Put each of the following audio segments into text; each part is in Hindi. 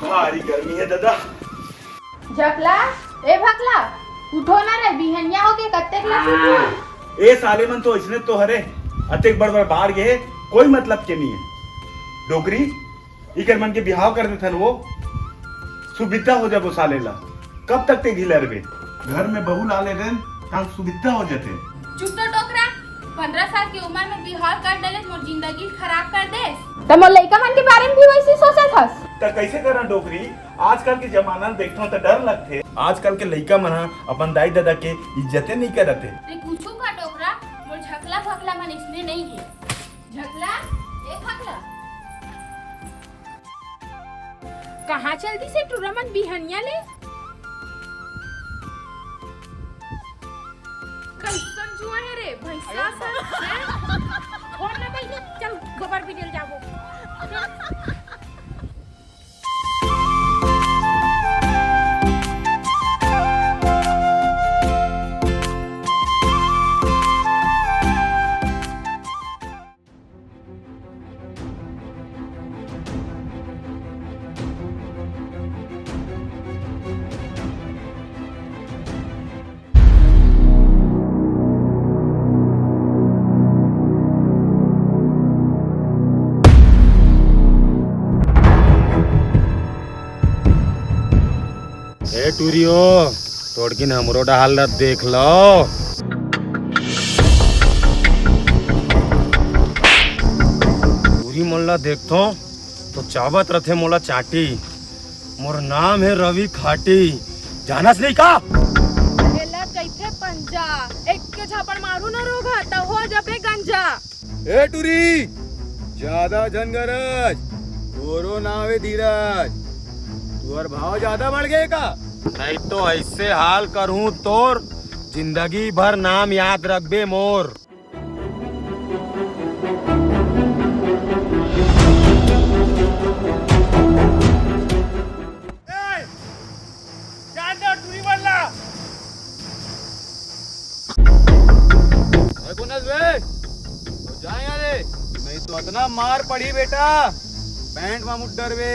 भारी गर्मी है दादा। झकला ए भकला उठो ना रे बिहनिया हो के कत्ते क्लास उठो। ए साले मन तो इसने तो हरे अतेक बड़ बड़ बाहर गए कोई मतलब के नहीं है। डोकरी इकर मन के बिहाव कर दे थन वो सुविधा हो जाबो साले ला। कब तक ते घिलर बे घर में बहू ला ले देन तब सुविधा हो जाते। चुप तो टोकरा 15 साल की उम्र में बिहाव कर डाले मोर जिंदगी खराब कर दे। त मोर लइका मन के बारे में भी वैसे सोचत हस त कैसे करा डोकरी। आजकल के जमाना में देखथो त डर लगथे। आजकल के लइका मन अपन दाई दादा के इज्जते नहीं करते। रे पूछू का टोकरा मोर झकला भकला मन इसने नहीं है। झकला ए भकला कहां चलती से टुरा मन बिहनिया ले। कैसन जुआ है रे भैंसा सा और ना भाई चल गोबर भी ले जाबो। ए टूरियो तोड़किन हमरो हालत देख लो। टूरी मोल्ला देखतो तो चावत रथे मोला चाटी। मोर नाम है रवि खाटी जानस नहीं का। एला कैथे पंजा एक के झापड़ मारू न रोगा त हो जबे गंजा। ए टूरी ज्यादा झनगरज तोरो नाम है धीरज। तुअर भाव ज्यादा बढ़ गए का। नहीं तो ऐसे हाल करूं तोर जिंदगी भर नाम याद रखबे मोर। नहीं तो इतना मार पड़ी बेटा पैंट में मुड्डर वे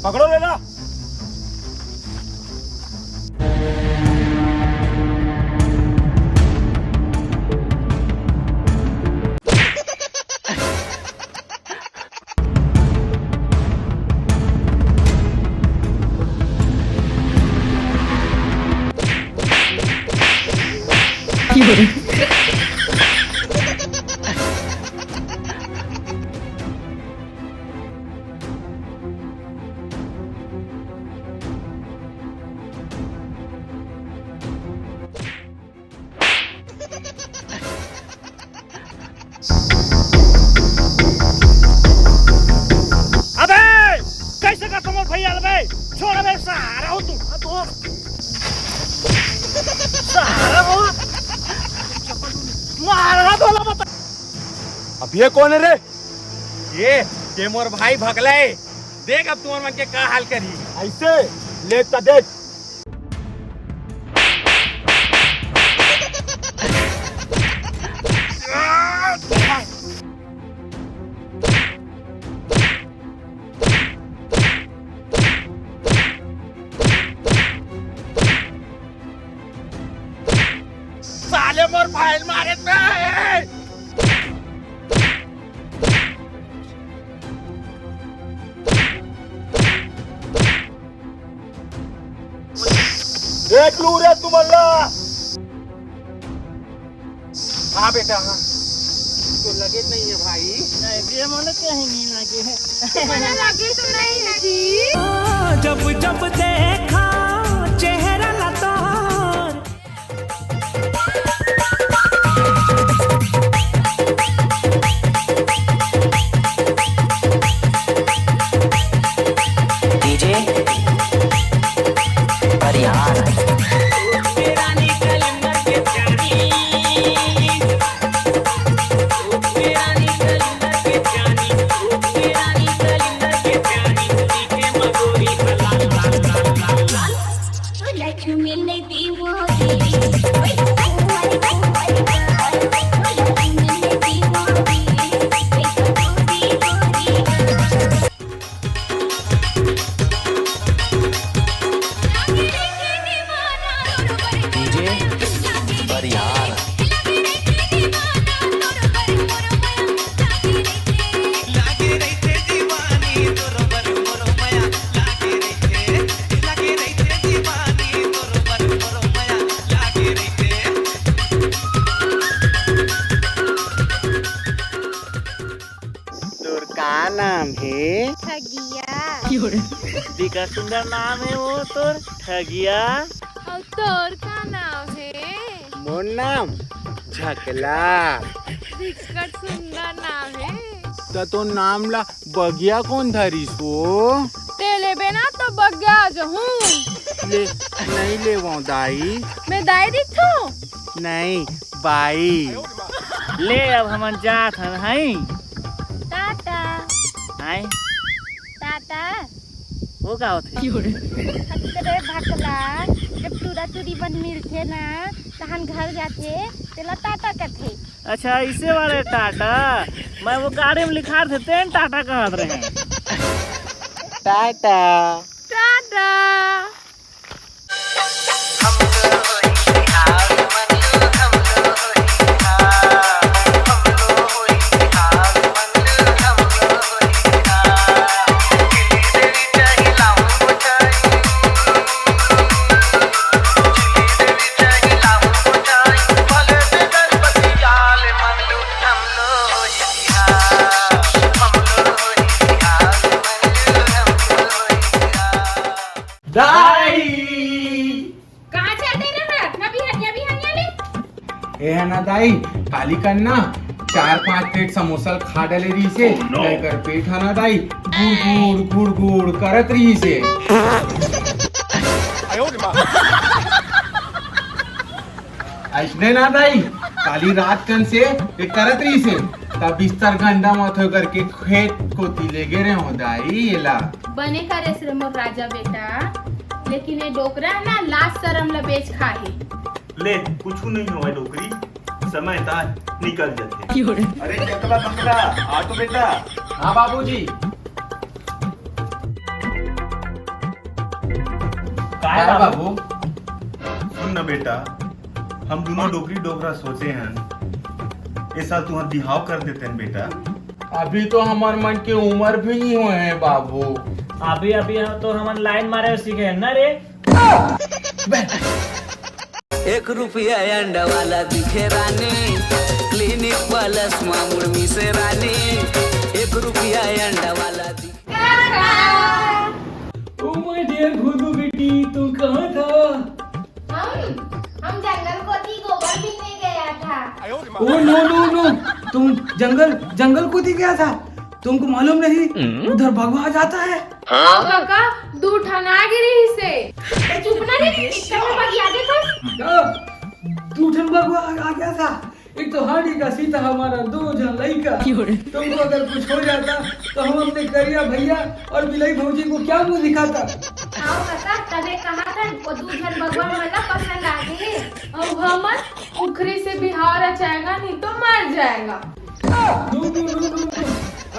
पकड़ो लेला। भैया छोड़ बे सहारा हो तू तो सहारा हो मारा बोला मत। अब ये कौन है रे। ये मोर भाई भगले देख अब तुम्हार मन के का हाल करी। ऐसे ले ता देख। साले मोर भाई मारे में देख लू रे तुम अल्लाह। हाँ बेटा हाँ तो लगे नहीं है भाई। नहीं ये मन कहीं नहीं लगे है लगे तो नहीं लगी। जब जब देखा चेहरा लतार डीजे परिहार डीजे परिहार तोर का नाम है? ठगिया। दिका सुंदर नाम है वो तोर ठगिया। और तोर का नाम है? मोर नाम झकला। दिक्कत सुंदर नाम है। तो तो नाम ला बगिया कौन धरिस वो? तेले बिना तो बग्या जहूं। ले नहीं ले वो दाई। मैं दाई दिखूं? नहीं बाई। ले अब हम जात हैं। टाटा। आई टाटा। वो का होते? तेरे भकला जब टूरा टूरी बन मिलते ना तहन घर जाते तेला टाटा कहते। अच्छा इसे वाले टाटा। मैं वो गाड़ी में लिखा थे तेन टाटा कहत रहे हैं। टाटा टाटा। कहाँ जाते रहे? अभी हनिया ले। ए है ना दाई काली करना 4-5 प्लेट समोसा खा डाले रही से लेकर पेट है ना दाई गुड़ गुड़ गुड़ गुड़ करत रही से। ऐसने ना दाई काली रात कन से एक करत रही से तब बिस्तर गंदा मत हो करके खेत को ले गे रहे हो दाई एला बने करे रे मोर राजा बेटा, लेकिन ये डोकरा ना लाज शरम ल बेच खाही। ले कुछ नहीं हुआ डोकरी, समय था निकल जाते। अरे चकला बकला आ तो बेटा। हाँ बाबूजी। क्या बाबू? सुन न बेटा, हम दोनों डोकरी डोकरा सोचे हैं इस साल तुम्हारा बिहाव कर देते हैं बेटा। अभी तो हमार मन की उम्र भी नहीं हुए हैं बाबू। अभी अभी हम तो हम लाइन मारे सीखे हैं ना रे। 1 रुपया अंडा वाला दिखे रानी, क्लिनिक प्लस मुर्मी से रानी, 1 रुपया अंडा वाला दिखे। ओ माय डियर भूलू बेटी, तू कहाँ था? हम जंगल को थी गोबर बीनने गया था। ओ नो नो नो, तुम जंगल को दी गया था? तुमको मालूम नहीं उधर भगवा जाता है। काका दूर ठना गिरी से चुप ना रे, इसका मैं बगिया दे था। दूठन भगवा आ गया था। एक तो हाड़ी का सीता हमारा 2 जन लड़का। तुमको अगर कुछ हो जाता तो हम अपने करिया भैया और बिलाई भौजी को क्या मुंह दिखाता? आओ काका, तने कहा था वो दूधन भगवान वाला पसंद आ गए। अब हम उखरी से बिहार रचाएगा नहीं तो मर जाएगा। No no no no no,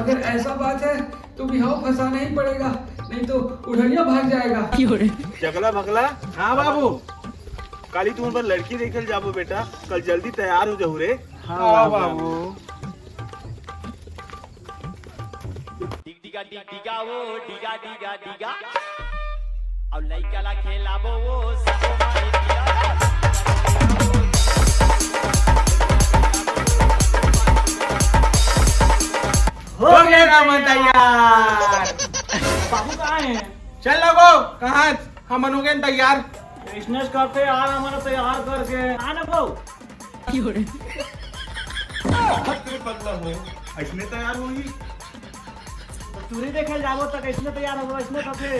अगर ऐसा बात है तो बिहाव फंसाना ही पड़ेगा, नहीं तो उधरिया भाग जाएगा। चकला भगला। हाँ बाबू। काली तुम पर लड़की देखल जाबो बेटा, कल जल्दी तैयार हो जाओ रे। हाँ बाबू। डिगा डिगा डिगा वो डिगा डिगा डिगा और लइका ला खेलाबो वो सबो मारे दिया। हो गया काम तैयार। बाबू कहाँ है? चल लगो कहाँ हम हो गए तैयार। बिजनेस करते यार हमारा तैयार करके आना को इसमें तैयार होगी। चूरी देखे जाबो तक इसमें तैयार हो इसमें कथे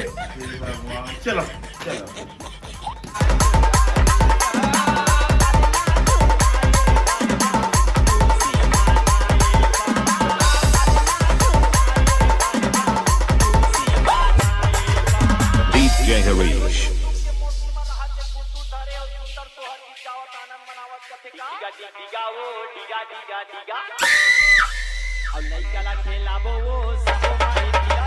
चलो चलो। डिगा वो डिगा डिगा डिगा और लइका ला खेलाबो वो सबो माई दिया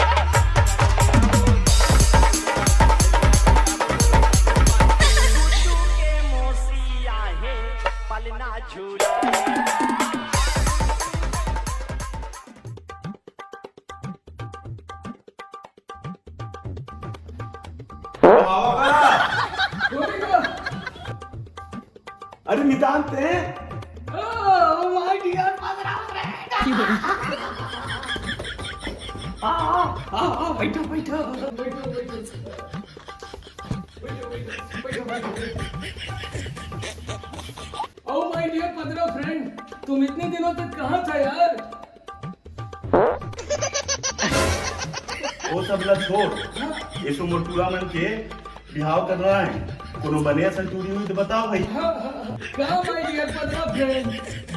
गुड्डू के मोसिया है पलना झूला अरे नितांत है। माय डियर पदरा बैठो बैठो बैठो ओ माय डियर पदरा फ्रेंड, तुम इतने दिनों तक कहाँ था यार? वो सब ला छोड़, ये सो मोटूरा मन के बिहाव कर रहा है। कोनो बनिया संतूरी हुई तो बताओ भाई। कहाँ माय डियर पदरा फ्रेंड,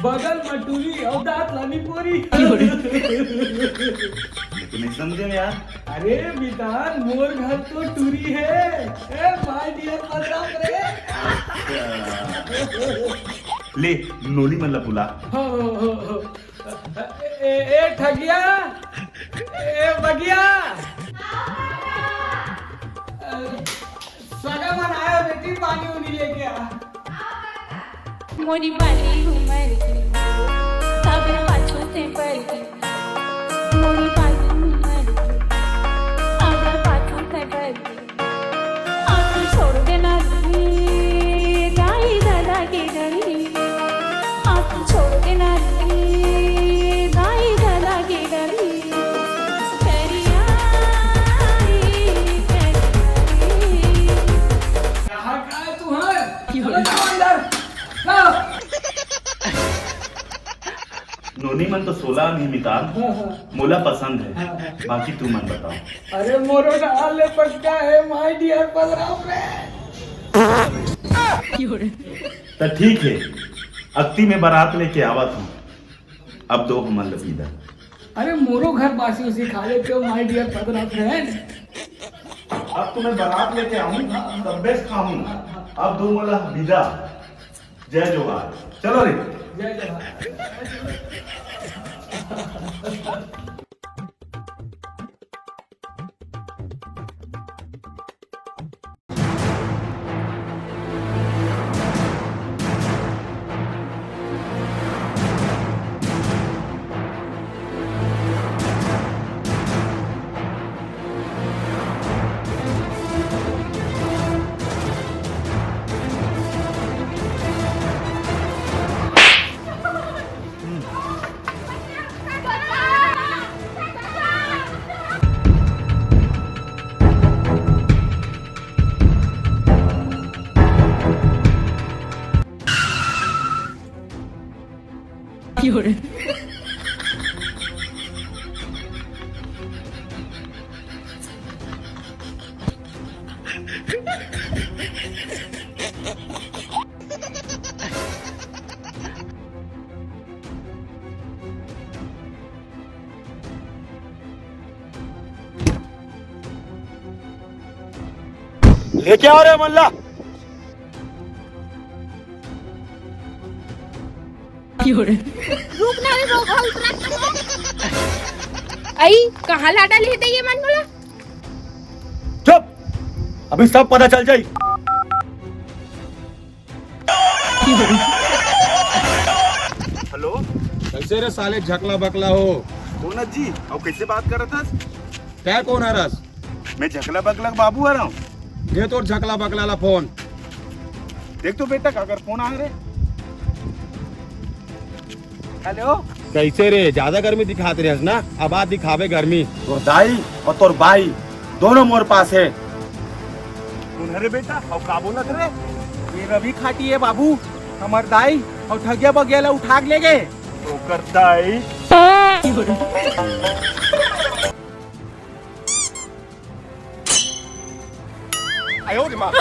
बगल मटूरी और दांत लानी पूरी। तो नहीं समझे यार। अरे बितान मोर घर तो टूरी है। ए माय डियर पदरा फ्रेंड, ले नोनी मतलब बुला। ए ठगिया, ए बगिया, सगा मन आया बेटी, पानी उनी लेके आ। मोरी बाली उमर की सब पाछू से पर की मोरी बाली उमर की सब पाछू से पर की आप छोड़ देना रे गाई दादा के डरी आप छोड़ देना रे गाई दादा के डरी करिया यहाँ का है तू? हाँ चलो जाओ अंदर। जाओ। नोनी मन तो 16 नहीं मितान, मोला पसंद है। बाकी तू मन बताओ। अरे मोरो डाल पक्का है माय डियर पदरा फ्रेंड। तो ठीक है, अक्ति में बारात लेके आवत हूँ। अब दो हमन लपीदा। अरे मोरो घर बासी उसी खा लेते हो माय डियर पदरा फ्रेंड। अब तो मैं बारात लेके आऊँ, तब बेस्ट खाऊँ। अब दो मोला विदा। जय जोहार। चलो रे। जय जवाहर। लेके आओ रे मल्ला। रुक ना रे रोगा उतरा। आई कहाँ लाडा लेते ये मन बोला? चुप, अभी सब पता चल जाई। हेलो, कैसे रे साले झकला बकला हो? कौन जी? और कैसे बात कर रहा था? तय कौन है रस? मैं झकला बकला बाबू आ रहा हूँ। दे तो झकला बकला ला फोन। देख तो बेटा, अगर फोन आ रहे। हेलो, कैसे रे? ज्यादा गर्मी दिखाते रहे ना, अब आज दिखावे गर्मी। तोर दाई और तोर बाई दोनों मोर पास है। अरे बेटा अब का बोलत रे? ये रवि खाटी है बाबू, हमर दाई और ठगिया बगियाला उठा के ले गए। तो करता है आयो रे माँ।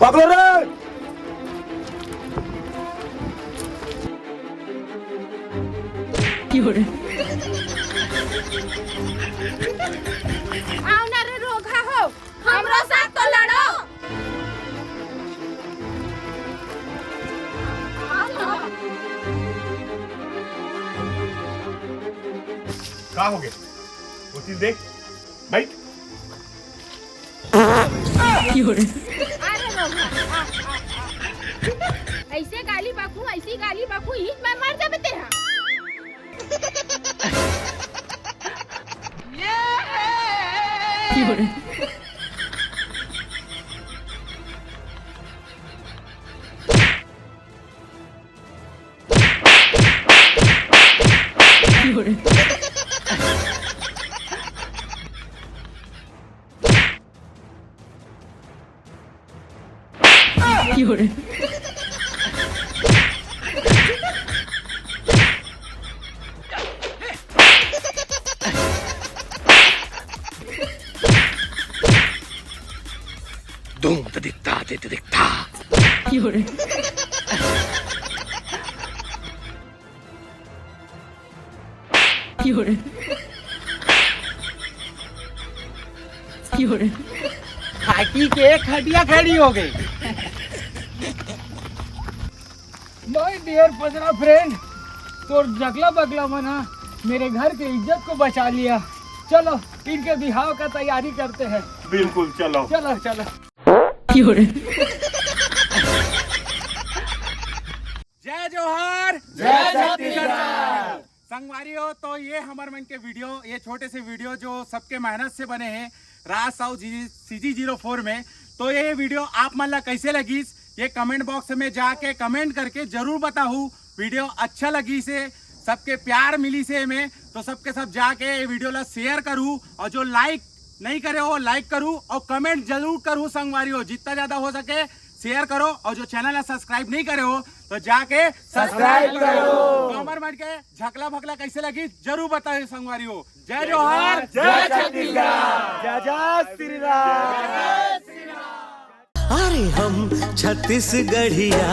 पकड़ो रे। आओ ना रे रोगा हो, हमरो साथ तो लड़ो। क्या हो गया? वो चीज देख भाई। अरे रोगा, ऐसे गाली बाकू, ऐसी गाली बाकू, ही मैं मर जाबे तेरा। खाटी के खटिया खड़ी हो गई। माय डियर पसरा फ्रेंड, तो जगला बगला मना मेरे घर के इज्जत को बचा लिया। चलो इनके बिहाव का तैयारी करते हैं। बिल्कुल चलो। चलो चलो। जय जोहार, जय छत्तीसगढ़। संगवारियों, तो ये हमारे मन के वीडियो, ये छोटे से वीडियो जो सबके मेहनत से बने हैं राज साउ CG04 में। तो ये वीडियो आप मन ला कैसे लगी, ये कमेंट बॉक्स में जाके कमेंट करके जरूर बताऊँ। वीडियो अच्छा लगी से, सबके प्यार मिली से में, तो सबके सब जाके ये वीडियो ला शेयर करूँ, और जो लाइक नहीं करे हो लाइक करूँ, और कमेंट जरूर करूँ। संगवारियों, जितना ज्यादा हो सके शेयर करो, और जो चैनल है सब्सक्राइब नहीं करे हो तो जाके सब्सक्राइब करो। तो हमारे मन के झकला भकला कैसे लगी जरूर बताइए संगवारियों। जय जोहार, जय छत्तीसगढ़, जय जय श्री राम। अरे हम छत्तीसगढ़िया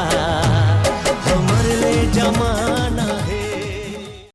हमर ले जमाना